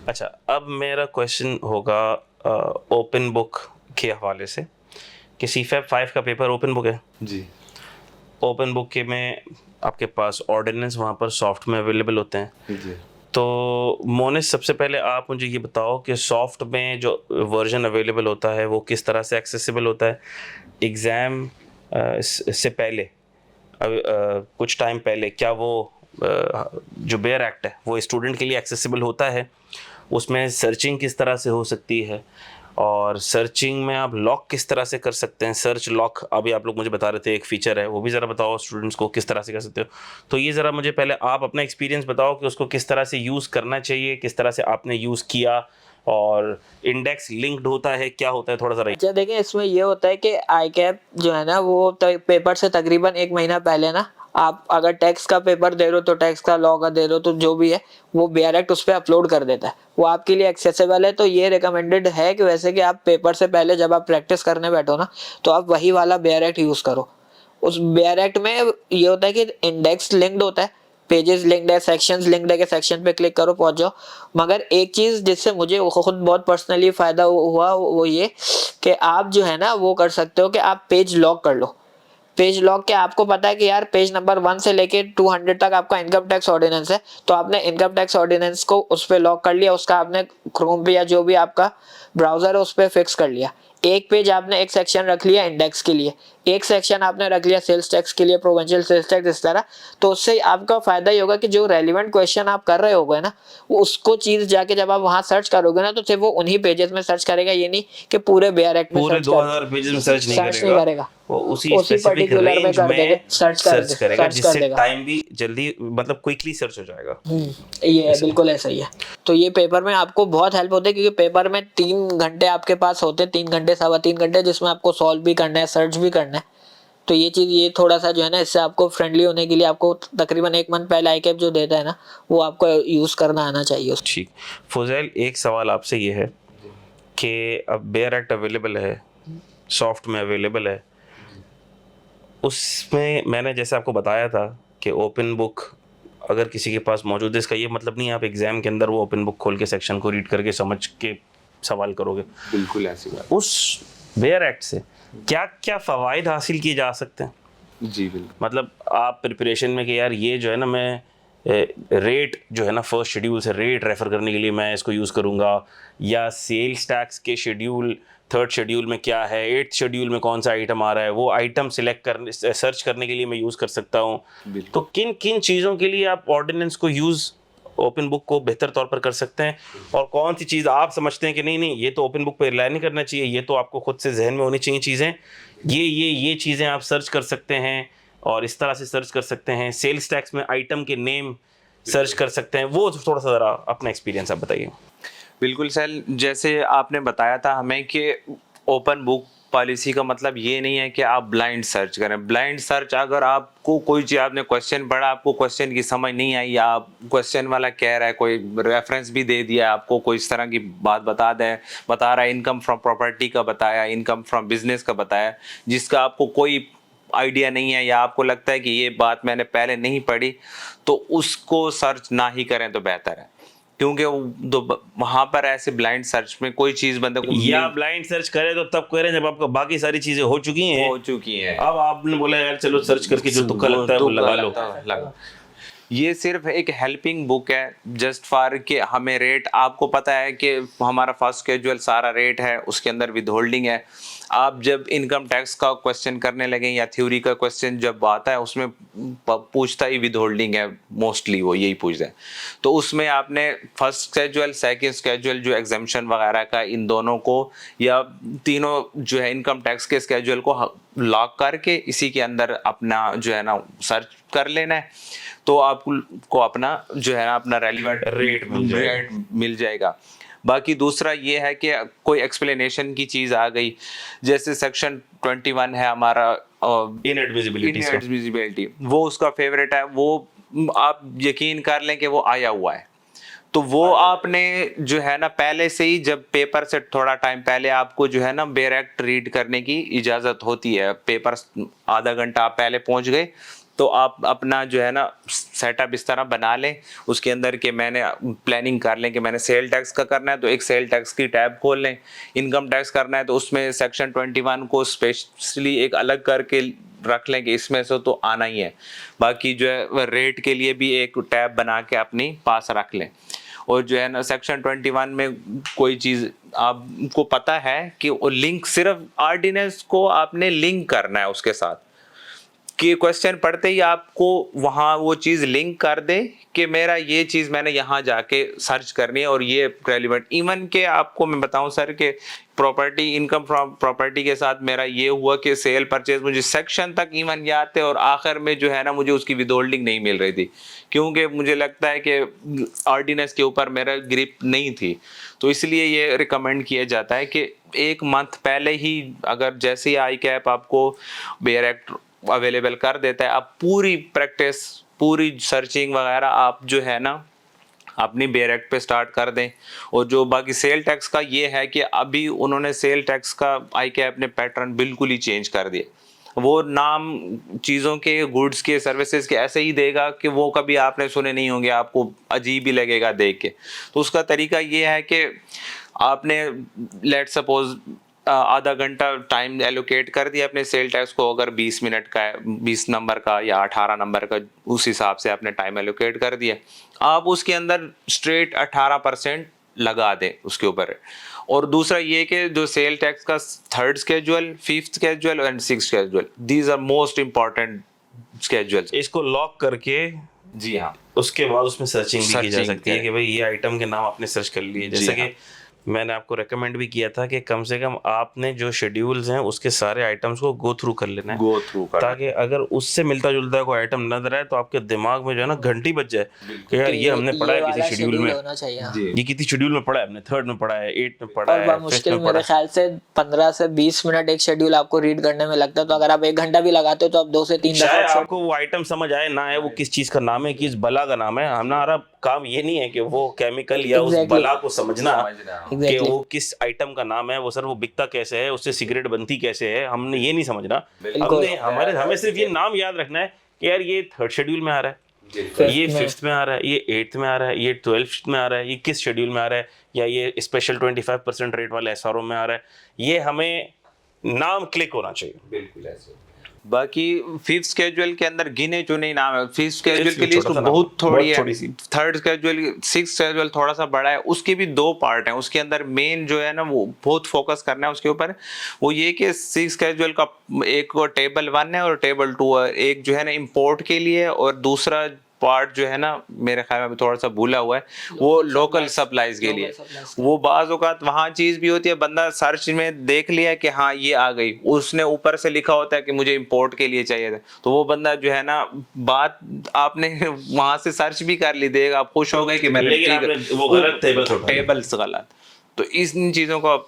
अच्छा, अब मेरा क्वेश्चन होगा ओपन बुक के हवाले से कि CFAP 5 का पेपर ओपन बुक है जी। ओपन बुक के में आपके पास ऑर्डिनेंस वहाँ पर सॉफ्ट में अवेलेबल होते हैं। जी। तो मोनिस, सबसे पहले आप मुझे ये बताओ कि सॉफ्ट में जो वर्जन अवेलेबल होता है वो किस तरह से एक्सेसिबल होता है? एग्ज़ाम से पहले कुछ टाइम पहले क्या वो जो बेयर एक्ट है वो स्टूडेंट के लिए एक्सेसिबल होता है? उसमें सर्चिंग किस तरह से हो सकती है, और सर्चिंग में आप लॉक किस तरह से कर सकते हैं? सर्च लॉक अभी आप लोग मुझे बता रहे थे एक फ़ीचर है, वो भी ज़रा बताओ स्टूडेंट्स को किस तरह से कर सकते हो। तो ये ज़रा मुझे पहले आप अपना एक्सपीरियंस बताओ कि उसको किस तरह से यूज़ करना चाहिए, किस तरह से आपने यूज़ किया, और इंडेक्स लिंक्ड होता है, क्या होता है, थोड़ा सा। अच्छा देखिए, इसमें ये होता है कि ICAP जो है ना वो पेपर से तकरीबन 1 महीना पहले ना, आप अगर टैक्स का पेपर दे रहे हो तो टैक्स का, लॉ का दे रहे हो तो जो भी है वो बेयर एक्ट उस पर अपलोड कर देता है, वो आपके लिए एक्सेसिबल है। तो ये रिकमेंडेड है कि वैसे कि आप पेपर से पहले जब आप प्रैक्टिस करने बैठो ना, तो आप वही वाला बेयर एक्ट यूज़ करो। उस बेयर एक्ट में ये होता है कि इंडेक्स लिंक्ड होता है, पेजेस लिंक्ड है, सेक्शंस लिंक्ड है कि सेक्शन पे क्लिक करो पहुंच जाओ। मगर एक चीज़ जिससे मुझे खुद बहुत पर्सनली फ़ायदा हुआ वो ये कि आप जो है ना वो कर सकते हो कि आप पेज लॉक कर लो। पेज लॉक के आपको पता है कि यार पेज नंबर 1 से लेके 200 तक आपका इनकम टैक्स ऑर्डिनेंस है, तो आपने इनकम टैक्स ऑर्डिनेंस को उस पर लॉक कर लिया, उसका आपने क्रोम पे या जो भी आपका ब्राउज़र है उस पर फिक्स कर लिया। एक पेज आपने एक सेक्शन रख लिया इंडेक्स के लिए, एक सेक्शन आपने रख लिया सेल्स टैक्स के लिए, प्रोविंशियल सेल्स टैक्स, इस तरह। तो उससे आपका फायदा ये होगा कि जो रेलिवेंट क्वेश्चन आप कर रहे होगे ना, वो उसको चीज जाके जब आप वहां सर्च करोगे ना, तो सिर्फ वो उन्हीं पेजेस में सर्च करेगा, ये नहीं कि पूरे बेयर एक्ट में पूरे 2000 पेजेस में सर्च नहीं करेगा, वो उसी स्पेसिफिक रेंज में सर्च करेगा, जिससे टाइम भी जल्दी, मतलब क्विकली सर्च हो जाएगा। ये बिल्कुल ऐसा ही है। तो ये पेपर में आपको बहुत हेल्प होती है, क्योंकि पेपर में 3 घंटे आपके पास होते हैं, 3 घंटे 3.25 घंटे, जिसमें आपको सॉल्व भी करना है, सर्च भी करना है। तो ये चीज़, ये थोड़ा सा जो है ना, इससे आपको फ्रेंडली होने के लिए आपको तकरीबन 1 मंथ पहले ICAP जो देता है ना, वो आपको यूज़ करना आना चाहिए। ठीक। फुजैल, एक सवाल आपसे ये है कि अब बेयर एक्ट अवेलेबल है, सॉफ्ट में अवेलेबल है, उसमें मैंने जैसे आपको बताया था कि ओपन बुक अगर किसी के पास मौजूद है, इसका ये मतलब नहीं आप एग्ज़ाम के अंदर वो ओपन बुक खोल के सेक्शन को रीड करके समझ के सवाल करोगे। बिल्कुल ऐसी बात। उस बेयर एक्ट से क्या क्या फ़वाइद हासिल किए जा सकते हैं? जी बिल्कुल। मतलब आप प्रिपरेशन में कि यार ये जो है ना, मैं रेट जो है ना फर्स्ट शेड्यूल से रेट रेफ़र करने के लिए मैं इसको यूज़ करूँगा, या सेल्स टैक्स के शेड्यूल 3rd शेड्यूल में क्या है, 8th शेड्यूल में कौन सा आइटम आ रहा है, वो आइटम सिलेक्ट करने, सर्च करने के लिए मैं यूज़ कर सकता हूँ। तो किन किन चीज़ों के लिए आप ऑर्डिनेंस को यूज़ ओपन बुक को बेहतर तौर पर कर सकते हैं, और कौन सी चीज़ आप समझते हैं कि नहीं नहीं ये तो ओपन बुक पे रिलाई नहीं करना चाहिए, ये तो आपको खुद से जहन में होनी चाहिए चीज़ें, ये चीज़ें आप सर्च कर सकते हैं और इस तरह से सर्च कर सकते हैं। सेल्स टैक्स में आइटम के नेम सर्च कर सकते हैं। वो थोड़ा सा ज़रा अपना एक्सपीरियंस आप बताइए। बिल्कुल सर, जैसे आपने बताया था हमें कि ओपन बुक पॉलिसी का मतलब ये नहीं है कि आप ब्लाइंड सर्च करें। ब्लाइंड सर्च, अगर आपको कोई चीज़, आपने क्वेश्चन पढ़ा, आपको क्वेश्चन की समझ नहीं आई, या आप क्वेश्चन वाला कह रहा है, कोई रेफरेंस भी दे दिया आपको, कोई इस तरह की बात बता रहा है, इनकम फ्रॉम प्रॉपर्टी का बताया, इनकम फ्रॉम बिजनेस का बताया, जिसका आपको कोई आइडिया नहीं है, या आपको लगता है कि ये बात मैंने पहले नहीं पढ़ी, तो उसको सर्च ना ही करें तो बेहतर है। क्योंकि वहां पर ऐसे ब्लाइंड सर्च में कोई चीज बंदे को, या ब्लाइंड सर्च करें तो तब करें जब आपको बाकी सारी चीजें हो चुकी हैं। अब आपने बोला यार चलो सर्च करके जो तुक्का लगता है वो लगा लो। ये सिर्फ एक हेल्पिंग बुक है, जस्ट फॉर कि हमें रेट, आपको पता है कि हमारा फर्स्ट कैजुअल सारा रेट है, उसके अंदर विद होल्डिंग है। आप जब इनकम टैक्स का क्वेश्चन करने लगे या थ्योरी का क्वेश्चन जब आता है, उसमें पूछता ही विद होल्डिंग है, मोस्टली वो यही पूछता है। तो उसमें आपने फर्स्ट कैजुअल, सेकंड कैजुअल, जो एग्जाम्पशन वगैरह का, इन दोनों को या तीनों जो है इनकम टैक्स के स्केजुअल को लॉक करके इसी के अंदर अपना जो है ना सर्च कर लेना है, तो आपको अपना जो है ना अपना रेलिवेंट रेट मिल जाएगा। बाकी दूसरा ये है कि कोई एक्सप्लेनेशन की चीज आ गई, जैसे सेक्शन 21 है हमारा इनएडमिसिबिलिटी, वो उसका फेवरेट है, वो आप यकीन कर लें कि वो आया हुआ है। तो वो आपने जो है ना पहले से ही, जब पेपर से थोड़ा टाइम पहले आपको जो है ना डायरेक्ट रीड करने की इजाजत होती है। पेपर आधा घंटा आप पहले पहुंच गए तो आप अपना जो है ना सेटअप इस तरह बना लें उसके अंदर कि मैंने प्लानिंग कर लें कि मैंने सेल टैक्स का करना है तो एक सेल टैक्स की टैब खोल लें, इनकम टैक्स करना है तो उसमें सेक्शन 21 को स्पेशली एक अलग करके रख लें कि इसमें से तो आना ही है। बाकी जो है रेट के लिए भी एक टैब बना के अपनी पास रख लें। और जो है ना सेक्शन 21 में कोई चीज़ आपको पता है कि वो लिंक, सिर्फ ऑर्डिनेंस को आपने लिंक करना है उसके साथ, कि क्वेश्चन पढ़ते ही आपको वहाँ वो चीज़ लिंक कर दे कि मेरा ये चीज़ मैंने यहाँ जाके सर्च करनी है और ये रेलिवेंट। इवन के आपको मैं बताऊँ सर कि प्रॉपर्टी, इनकम फ्रॉम प्रॉपर्टी के साथ मेरा ये हुआ कि सेल परचेज मुझे सेक्शन तक इवन याद थे और आखिर में जो है ना मुझे उसकी विदहोल्डिंग नहीं मिल रही थी, क्योंकि मुझे लगता है कि ऑर्डिनेंस के ऊपर मेरा ग्रिप नहीं थी। तो इसलिए ये रिकमेंड किया जाता है कि एक मंथ पहले ही, अगर जैसे ही आई कैप आपको बेयर एक्ट अवेलेबल कर देता है, आप पूरी प्रैक्टिस, पूरी सर्चिंग वगैरह आप जो है ना अपनी बेयर एक्ट पे स्टार्ट कर दें। और जो बाकी सेल टैक्स का ये है कि अभी उन्होंने सेल टैक्स का आई कैप ने पैटर्न बिल्कुल ही चेंज कर दिया। वो नाम चीज़ों के, गुड्स के, सर्विसेज के ऐसे ही देगा कि वो कभी आपने सुने नहीं होंगे, आपको अजीब ही लगेगा देख के। तो उसका तरीका ये है कि आपने लेट सपोज आधा घंटा टाइम एलोकेट कर दिया अपने सेल टैक्स को, अगर 20 मिनट का है, 20 नंबर का या 18 नंबर का, उस हिसाब से आपने टाइम एलोकेट कर दिया। आप उसके अंदर स्ट्रेट 18% लगा दें उसके ऊपर। और दूसरा ये कि जो सेल टैक्स का third schedule, fifth schedule and sixth schedule, these are most important schedules. इसको लॉक करके, जी हाँ, उसके बाद उसमें सर्चिंग भी की जा सकती है कि भाई ये आइटम के नाम आपने सर्च कर लिए। जैसे कि मैंने आपको रेकमेंड भी किया था कि कम से कम आपने जो शेड्यूल्स हैं उसके सारे आइटम्स को गो थ्रू कर लेना है, ताकि अगर उससे मिलता जुलता कोई आइटम नजर आए तो आपके दिमाग में जो है ना घंटी बज जाए कि यार ये हमने पढ़ा है किसी शेड्यूल में, ये किसी शेड्यूल में पढ़ा है, हमने थर्ड में पढ़ा है, 8 में पढ़ा है, मुश्किल मेरे ख्याल से 15 से 20 मिनट एक शेड्यूल आपको रीड करने में लगता है। तो अगर आप 1 घंटा भी लगाते हो तो आप 2 से 3 दफा आपको वो आइटम समझ आए ना आए, वो किस चीज का नाम है, किस बला का नाम है। हमारा काम ये नहीं है कि वो केमिकल या उस बला को समझना कि वो किस आइटम का नाम है, वो सर वो बिकता कैसे है, उससे सिगरेट बनती कैसे है, हमने ये नहीं समझना। हमें सिर्फ ये नाम याद रखना है कि यार ये थर्ड शेड्यूल में आ रहा है, ये फिफ्थ में आ रहा है, ये 8th में आ रहा है, ये 12th में आ रहा है, ये किस शेड्यूल में आ रहा है, या ये स्पेशल 25% रेट वाले एसआरओ में आ रहा है। ये हमें नाम क्लिक होना चाहिए। बिल्कुल ऐसे। बाकी फिफ्थ स्केजुअल के अंदर गिने चुने नाम है। फिफ्थ स्केजुअल के लिए बहुत थोड़ी है। थर्ड स्केजुअल, सिक्स्थ स्केजुअल थोड़ा सा बड़ा है, उसके भी 2 पार्ट हैं। उसके अंदर मेन जो है ना वो बहुत फोकस करना है उसके ऊपर, वो ये कि सिक्स्थ स्केजुअल का एक टेबल 1 है और टेबल 2 है। एक जो है ना इंपोर्ट के लिए और दूसरा पार्ट जो है ना मेरे ख्याल में अभी थोड़ा सा भूला हुआ है, वो लोकल सप्लाईज के लिए। वो बाज़ औक़ात वहाँ चीज़ भी होती है, बंदा सर्च में देख लिया कि हाँ ये आ गई, उसने ऊपर से लिखा होता है कि मुझे इंपोर्ट के लिए चाहिए था, तो वो बंदा जो है ना बात आपने वहाँ से सर्च भी कर ली देगा, आप खुश हो गए कि मैंने लेकिन आपने वो गलत टेबल्स गलत। तो इन चीज़ों को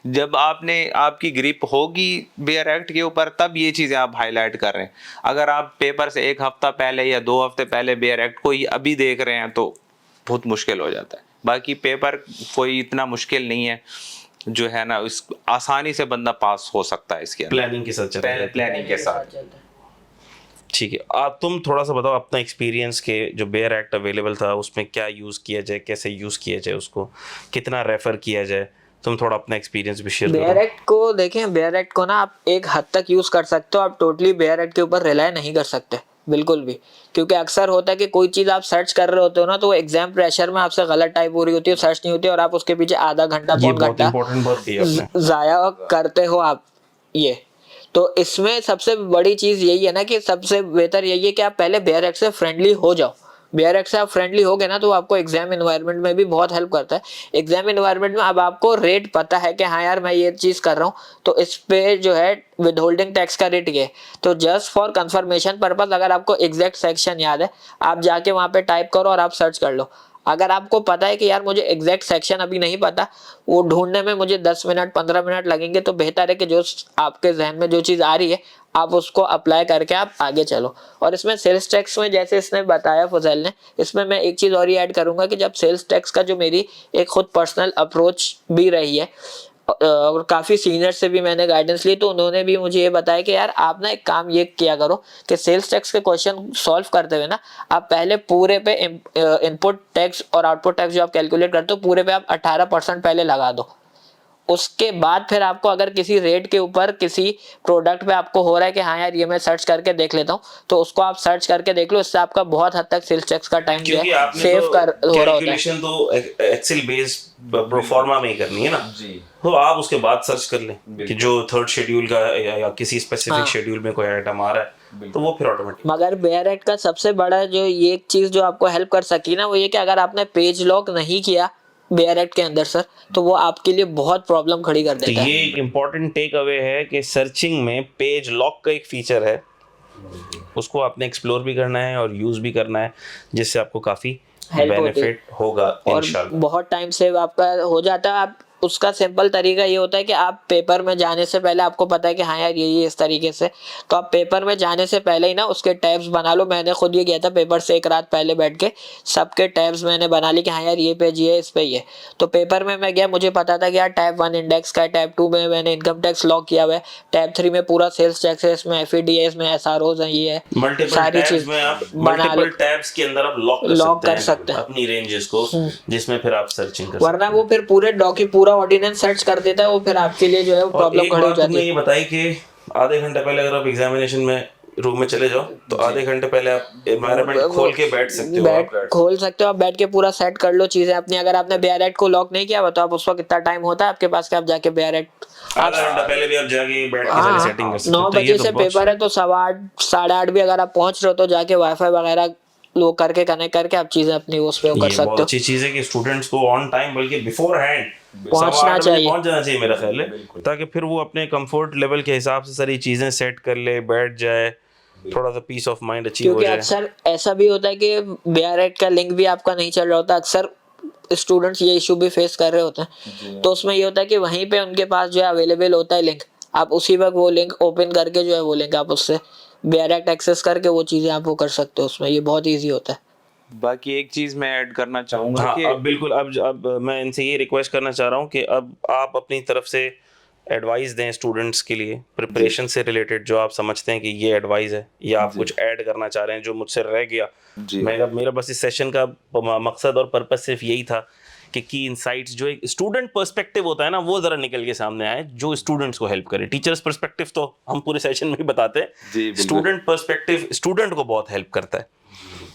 जब आपकी ग्रिप होगी बेयर एक्ट के ऊपर, तब ये चीज़ें आप हाईलाइट कर रहे हैं। अगर आप पेपर से 1 हफ्ता पहले या 2 हफ्ते पहले बेयर एक्ट को ही अभी देख रहे हैं तो बहुत मुश्किल हो जाता है। बाकी पेपर कोई इतना मुश्किल नहीं है, जो है ना इस आसानी से बंदा पास हो सकता है इसके अंदर, प्लानिंग के साथ प्लानिंग के साथ। ठीक है, आप तुम थोड़ा सा बताओ अपना एक्सपीरियंस के जो बेयर एक्ट अवेलेबल था उसमें क्या यूज़ किया जाए, कैसे यूज़ किया जाए, उसको कितना रेफ़र किया जाए, तुम थोड़ा अपना एक्सपीरियंस भी शेयर करो। बेयर एक्ट को देखें, बेयर एक्ट को ना आप एक हद तक यूज़ कर सकते हो, आप टोटली बेयर एक्ट के ऊपर रिलाई नहीं कर सकते बिल्कुल भी, क्योंकि अक्सर होता है कि कोई चीज़ आप सर्च कर रहे होते हो ना, तो वो एग्जाम प्रेशर में आपसे गलत टाइप हो रही होती है, सर्च नहीं होती और आप उसके पीछे आधा घंटा पौन घंटा ज़ाया करते हो आप। ये तो इसमें सबसे बड़ी चीज़ यही है ना कि सबसे बेहतर यही है कि आप पहले बेयर एक्ट से फ्रेंडली हो जाओ। बेयर एक्ट से आप फ्रेंडली हो गए ना तो आपको एग्जाम इन्वायरमेंट में भी बहुत हेल्प करता है। एग्जाम इन्वायरमेंट में अब आपको रेट पता है कि हाँ यार मैं ये चीज़ कर रहा हूँ, तो इस पे जो है विद होल्डिंग टैक्स का रेट ये, तो जस्ट फॉर कंफर्मेशन पर्पज अगर आपको एग्जैक्ट सेक्शन याद है, आप जाके वहाँ पे टाइप करो और आप सर्च कर लो। अगर आपको पता है कि यार मुझे एग्जैक्ट सेक्शन अभी नहीं पता, वो ढूंढने में मुझे 10 मिनट 15 मिनट लगेंगे, तो बेहतर है कि जो आपके जहन में जो चीज़ आ रही है आप उसको अप्लाई करके आप आगे चलो। और इसमें सेल्स टैक्स में जैसे इसने बताया फजल ने, इसमें मैं एक चीज़ और ही ऐड करूंगा कि जब सेल्स टैक्स का जो मेरी एक खुद पर्सनल अप्रोच भी रही है और काफ़ी सीनियर से भी मैंने गाइडेंस ली, तो उन्होंने भी मुझे ये बताया कि यार आप ना एक काम ये किया करो कि सेल्स टैक्स के क्वेश्चन सॉल्व करते हुए ना आप पहले पूरे पे इनपुट टैक्स और आउटपुट टैक्स जो आप कैलकुलेट करते हो पूरे पे आप 18% पहले लगा दो। उसके बाद फिर आपको अगर किसी रेट के ऊपर किसी प्रोडक्ट पे आपको हो रहा है कि हाँ यार ये मैं सर्च करके देख लेता हूँ, तो उसको आप सर्च करके देख लो। इससे आपका बहुत हद तक सेल्स टैक्स का टाइम जो है सेव कर हो रहा होता है। तो एक्सेल बेस्ड प्रोफॉर्मा में ही करनी है ना जी, तो आप उसके बाद सर्च कर लें कि जो थर्ड शेड्यूल का या किसी स्पेसिफिक शेड्यूल में कोई आइटम आ रहा है तो वो फिर ऑटोमेटिक। मगर बेयर एक्ट का सबसे बड़ा जो ये एक चीज जो आपको हेल्प कर सकी ना, वो ये कि अगर आपने पेज लॉक नहीं किया बेयर एक्ट के अंदर सर, तो वो आपके लिए बहुत प्रॉब्लम खड़ी कर देता है। ये एक इम्पोर्टेंट टेक अवे है कि सर्चिंग में पेज लॉक का एक फीचर है, उसको आपने एक्सप्लोर भी करना है और यूज भी करना है, जिससे आपको काफी बेनिफिट होगा इंशाल्लाह। बहुत टाइम सेव आपका हो जाता है। आप उसका सिंपल तरीका ये होता है कि आप पेपर में जाने से पहले आपको पता है कि हाँ यार ये इस तरीके से, तो आप पेपर में जाने से पहले ही ना उसके टैब्स बना लो। मैंने खुद ये किया था, पेपर से एक रात पहले बैठ के सबके टैब्स मैंने बना ली कि हाँ यार ये पेज ये इस पे ये। तो पेपर में मैं गया, मुझे पता था कि यार टैब 1 इंडेक्स का है, टैब 2 में मैंने इनकम टैक्स लॉक किया हुआ है, टैब 3 में पूरा सेल्स टैक्स है, इसमें एफईडी है, इसमें एसआरओज है, ये है, सारी चीज मल्टीपल टैब्स के अंदर आप लॉक कर सकते हैं अपनी रेंजेस को, जिसमें फिर आप सर्चिंग कर सकते हैं। वरना वो फिर पूरा ऑर्डिनेंस सर्च कर देता है, वो फिर आपके लिए जो है प्रॉब्लम खड़ी हो जाती है। ये बताइए कि आधे घंटे पहले अगर आप एग्जामिनेशन में रूम में चले जाओ तो आधे घंटे पहले आप एनवायरनमेंट खोल के बैठ सकते हो, आप बैठ के पूरा सेट कर लो चीजें अपनी। अगर आपने बेयर एक्ट को लॉक नहीं किया हुआ तो आप उस वक्त कितना टाइम होता है आपके पास कि आप जाके बेयर एक्ट आधा घंटा पहले भी आप जाके बैठ के सारी सेटिंग कर सकते हो। 9 बजे से पेपर है तो 8:15 साढ़े 8 भी अगर आप पहुंच रहे हो तो जाके वाईफाई वगैरह लो करके कनेक्ट करके आप चीजें अपनी उस पे कर सकते हो। बहुत अच्छी चीज है कि स्टूडेंट्स को ऑन टाइम बल्कि बिफोर हैंड पहुंचना चाहिए, पहुंच जाना चाहिए मेरा ख्याल है, ताकि फिर वो अपने कंफर्ट लेवल के हिसाब से सारी चीजें सेट कर ले, बैठ जाए, थोड़ा सा पीस ऑफ माइंड अचीव हो जाए। क्योंकि अक्सर ऐसा भी होता है कि बेयर एक्ट का लिंक भी आपका नहीं चल रहा होता, अक्सर स्टूडेंट्स ये इशू भी फेस कर रहे होते हैं। तो उसमें ये होता है कि वहीं पे उनके पास जो है अवेलेबल होता है लिंक, आप उसी वक्त वो लिंक ओपन करके जो है वो लिंक आप उससे बेयर एक्ट एक्सेस करके वो चीजें आप वो कर सकते हो उसमें, ये बहुत ईजी होता है। बाकी एक चीज मैं ऐड करना चाहूंगा कि अब बिल्कुल अब मैं इनसे ये रिक्वेस्ट करना चाह रहा हूँ कि अब आप अपनी तरफ से एडवाइस दें स्टूडेंट्स के लिए प्रिपरेशन से रिलेटेड, जो आप समझते हैं कि ये एडवाइस है या आप कुछ ऐड करना चाह रहे हैं जो मुझसे रह गया। मेरा बस इस सेशन का मकसद और पर्पस सिर्फ यही था कि की इनसाइट्स जो एक स्टूडेंट पर्सपेक्टिव होता है ना वो ज़रा निकल के सामने आए, जो स्टूडेंट्स को हेल्प करे। टीचर्स पर्सपेक्टिव तो हम पूरे सेशन में ही बताते हैं, स्टूडेंट पर्सपेक्टिव स्टूडेंट को बहुत हेल्प करता है,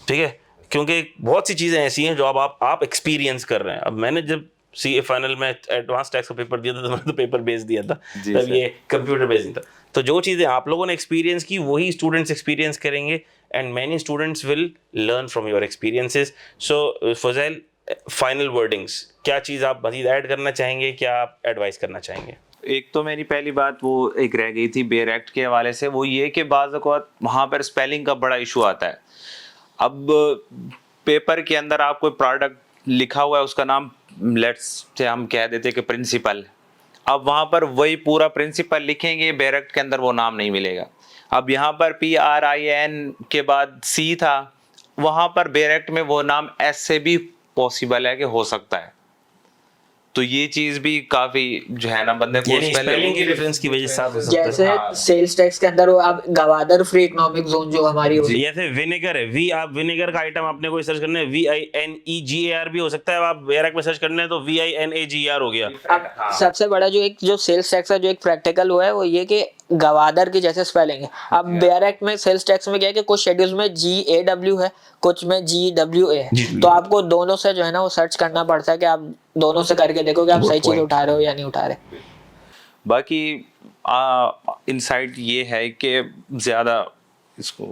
ठीक है, क्योंकि बहुत सी चीज़ें ऐसी हैं जो अब आप एक्सपीरियंस कर रहे हैं। अब मैंने जब सी फाइनल में एडवांस टैक्स का पेपर दिया था, तो मैंने तो पेपर बेच दिया था, जी तब सर। ये कंप्यूटर बेस्ड नहीं था। तो जो चीज़ें आप लोगों ने एक्सपीरियंस की वही स्टूडेंट्स एक्सपीरियंस करेंगे, and many students will learn from your experiences. So Fazail, final wordings, क्या चीज़ आप मज़ीद ऐड करना चाहेंगे, क्या आप एडवाइस करना चाहेंगे? एक तो मेरी पहली बात वो एक रह गई थी बेयर एक्ट के हवाले से, वो ये कि बाज़ औक़ात वहाँ पर स्पेलिंग का बड़ा इशू आता है। अब पेपर के अंदर आप कोई प्रोडक्ट लिखा हुआ है, उसका नाम लेट्स से हम कह देते हैं कि प्रिंसिपल, अब वहाँ पर वही पूरा प्रिंसिपल लिखेंगे, बेयर एक्ट के अंदर वो नाम नहीं मिलेगा। अब यहाँ पर PRIN के बाद C था, वहाँ पर बेयर एक्ट में वो नाम S से भी पॉसिबल है कि हो सकता है। तो ये चीज भी काफी जो है ना बंदे को यानी स्पेलिंग की डिफरेंस की वजह से आप हो सकता है। जैसे सेल्स टैक्स के अंदर वो आप गवादर फ्री इकोनॉमिक जोन जो हमारी होती जैसे विनेगर है, आप विनेगर का आइटम आपने कोई सर्च करना है, VINEGAR भी हो सकता है, आप बेयर एक्ट में सर्च करना है तो VINAGR हो गया। अब सबसे बड़ा जो एक जो सेल्स टैक्स का जो एक प्रैक्टिकल हुआ है वो ये कि गवादर की जैसे स्पेलिंग है। अब बेयर एक्ट में सेल्स टैक्स में क्या है कि कुछ शेड्यूल्स में GAW है, कुछ में GWA है, तो आपको दोनों से जो है ना वो सर्च करना पड़ता है कि आप दोनों से करके देखो कि आप सही चीज उठा रहे हो या नहीं उठा रहे। बाकी इनसाइट ये है कि ज्यादा इसको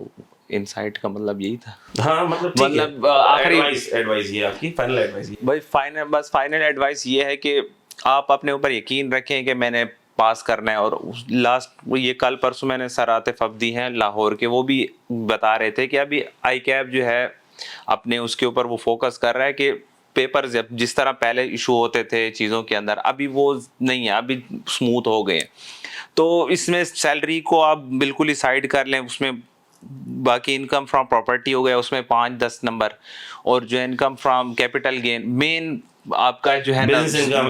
इनसाइट का मतलब यही था। हाँ, मतलब आखिरी एडवाइस ये आपकी फाइनल एडवाइस। भाई फाइनल एडवाइस ये है कि आप अपने ऊपर यकीन रखें कि मैंने पास करना है। और लास्ट ये कल परसों मैंने सर आतिफ अब्दी हैं लाहौर के, वो भी बता रहे थे कि अभी ICAP जो है अपने उसके ऊपर वो फोकस कर रहा है कि पेपर जिस तरह पहले इशू होते थे चीज़ों के अंदर, अभी वो नहीं है, अभी स्मूथ हो गए हैं। तो इसमें सैलरी को आप बिल्कुल ही साइड कर लें, उसमें बाकी इनकम फ्रॉम प्रॉपर्टी हो गया उसमें 5-10 नंबर, और जो income from capital gain main आपका जो है ना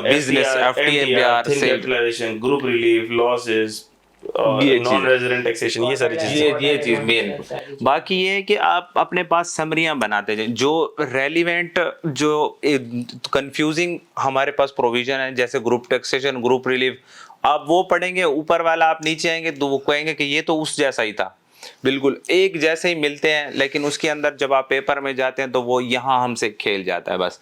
business FTR capitalization, group relief, losses, non resident taxation, ये सारी चीजें, ये चीज मेन। बाकी ये है कि आप अपने पास समरियां बनाते जाएं जो रेलिवेंट, जो कंफ्यूजिंग हमारे पास प्रोविजन है, जैसे ग्रुप टैक्सेशन, ग्रुप रिलीफ, आप वो पढ़ेंगे, ऊपर वाला आप नीचे आएंगे तो वो कहेंगे कि ये तो उस जैसा ही था, बिल्कुल एक जैसे ही मिलते हैं, लेकिन उसके अंदर जब आप पेपर में जाते हैं तो वो यहाँ हमसे खेल जाता है। बस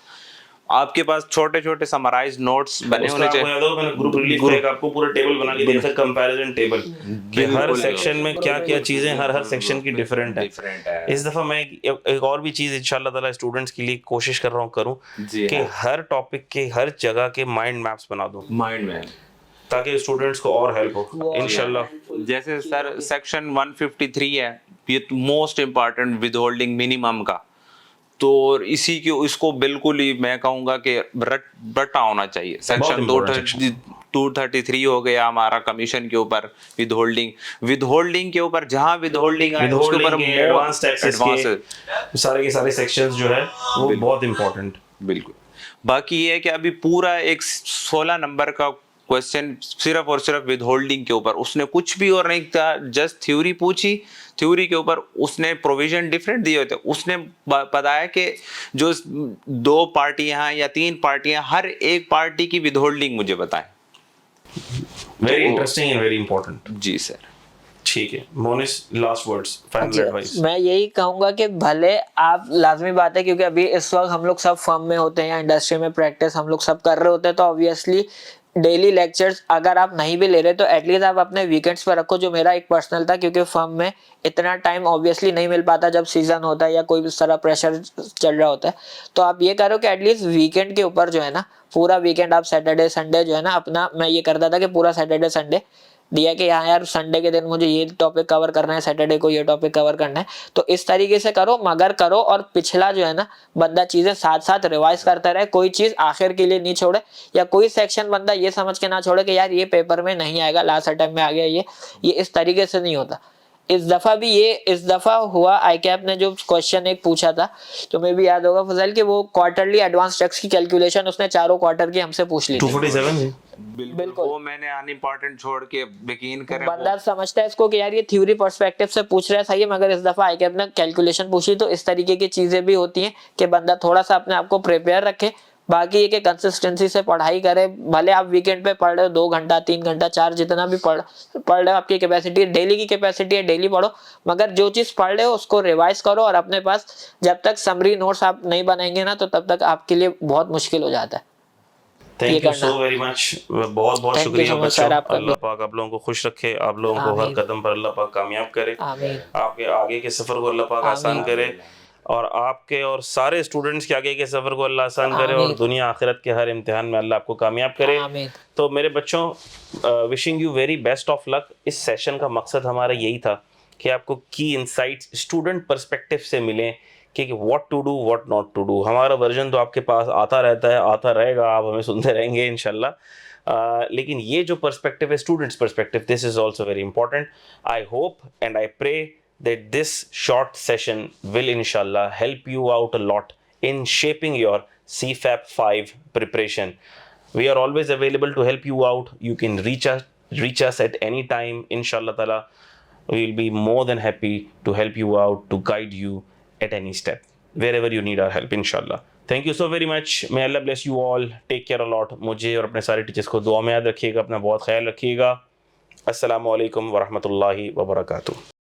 आपके पास छोटे छोटे समराइज नोट्स बने होने चाहिए। मैंने ग्रुप रिलीफ का एक आपको पूरा टेबल बना के दिया था, कंपैरिजन टेबल, कि हर सेक्शन में क्या क्या चीजें हर सेक्शन की डिफरेंट है। इस दफा मैं एक और भी चीज इंशाल्लाह ताला स्टूडेंट्स के लिए कोशिश कर रहा हूँ करूँ कि हर टॉपिक के हर जगह के माइंड मैप्स बना दूं, माइंड मैप, ताकि स्टूडेंट्स को और हेल्प हो इंशाल्लाह। जैसे सर सेक्शन 153 है, ये most important with holding minimum का, तो इसी के इसको बिल्कुल ही मैं कहूंगा कि रट्टा होना चाहिए। सेक्शन 233 हो गया हमारा कमीशन के ऊपर, विद होल्डिंग के ऊपर, जहां विद होल्डिंग है उसके ऊपर एडवांस टैक्सेस के सारे के सारे सेक्शंस जो है वो बहुत इंपॉर्टेंट। बिल्कुल। बाकी ये है कि अभी पूरा एक 16 नंबर का क्वेश्चन सिर्फ और सिर्फ विद होल्डिंग के ऊपर, उसने कुछ भी और नहीं था, जस्ट थ्योरी पूछी, थ्योरी के ऊपर उसने प्रोविजन डिफरेंट दिए होते, उसने बताया कि जो 2 पार्टियां या 3 पार्टियां, हर एक पार्टी की विद होल्डिंग मुझे बताएं। Very interesting and very important. जी सर। ठीक है Monis, last words, final advice. मैं यही कहूंगा कि भले आप, लाजमी बात है क्योंकि अभी इस वक्त हम लोग सब फर्म में होते हैं या इंडस्ट्री में प्रैक्टिस हम लोग सब कर रहे होते हैं, तो ऑब्वियसली डेली लेक्चर्स अगर आप नहीं भी ले रहे तो एटलीस्ट आप अपने वीकेंड्स पर रखो, जो मेरा एक पर्सनल था, क्योंकि फर्म में इतना टाइम ऑब्वियसली नहीं मिल पाता जब सीजन होता है या कोई भी सारा प्रेशर चल रहा होता है। तो आप ये करो कि एटलीस्ट वीकेंड के ऊपर जो है ना, पूरा वीकेंड आप सैटरडे संडे जो है ना अपना, मैं ये करता था कि पूरा सैटरडे संडे दिया कि हाँ यार संडे के दिन मुझे ये टॉपिक कवर करना है, सैटरडे को ये टॉपिक कवर करना है, तो इस तरीके से करो, मगर करो और पिछला जो है ना बंदा चीजें साथ साथ रिवाइज करता रहे, कोई चीज आखिर के लिए नहीं छोड़े, या कोई सेक्शन बंदा ये समझ के ना छोड़े कि यार ये पेपर में नहीं आएगा, लास्ट टाइम में आ गया, ये इस तरीके से नहीं होता। इस दफा हुआ, ICAP ने जो क्वेश्चन एक पूछा था, तो मैं भी याद होगा फजल कि वो क्वार्टरली एडवांस टैक्स की कैलकुलेशन उसने चारों क्वार्टर की हमसे पूछ ली 247 बिल्कुल। वो मैंने अनइम्पोर्टेंट छोड़ के यकीन करें, बंदा समझता है इसको कि यार ये थ्योरी पर्सपेक्टिव से पूछ रहा है, सही है, मगर इस दफा ICAP ने कैलकुलेशन पूछी। तो इस तरीके की चीजें भी होती हैं कि बंदा थोड़ा सा अपने आप को प्रिपेयर रखे। बाकी ये कि कंसिस्टेंसी से पढ़ाई करे, भले आप वीकेंड पे पढ़ रहे हो 2 घंटा 3 घंटा 4 जितना भी पढ़ रहे हो, आपकी कैपेसिटी है, डेली की कैपेसिटी है, डेली पढ़ो, मगर जो चीज पढ़ रहे हो उसको रिवाइज करो। और अपने पास जब तक समरी नोट्स आप नहीं बनाएंगे ना, तो तब तक आपके लिए बहुत मुश्किल हो जाता है। ये थैंक यू करना। सो वेरी मच, बहुत बहुत Thank you शुक्रिया so much, sir, बच्चों। आपका भी। अल्लाह पाक आप लोगों को खुश रखे, आप लोगों को हर आमीन। कदम पर अल्लाह पाक कामयाब करे, आमीन। आपके आगे के सफ़र को अल्लाह पाक आसान आमीन। करे, और आपके और सारे स्टूडेंट्स के आगे के सफ़र को अल्लाह आसान करे, और आमीन। दुनिया आखिरत के हर इम्तिहान में अल्लाह आपको कामयाब करे। आमीन। तो मेरे बच्चों, wishing you very best of luck. इस सेशन का मकसद हमारा यही था कि आपको की इंसाइट्स स्टूडेंट पर्सपेक्टिव से मिलें कि what to do what not to do. हमारा वर्जन तो आपके पास आता रहता है, आता रहेगा, आप हमें सुनते रहेंगे इंशाल्लाह, लेकिन ये जो पर्सपेक्टिव है students perspective, this is also very important. I hope and I pray that this short session will inshallah help you out a lot in shaping your CFAP 5 preparation. We are always available to help you out. You can reach us at any time, inshallah ta'ala. We will be more than happy to help you out, to guide you at any step wherever you need our help, inshallah. Thank you so very much. May Allah bless you all. Take care a lot. मुझे और अपने सारे teachers को दुआ में याद रखिएगा, अपना बहुत ख्याल रखिएगा। अस्सलामु अलैकुम व रहमतुल्लाहि व बरकातुहू।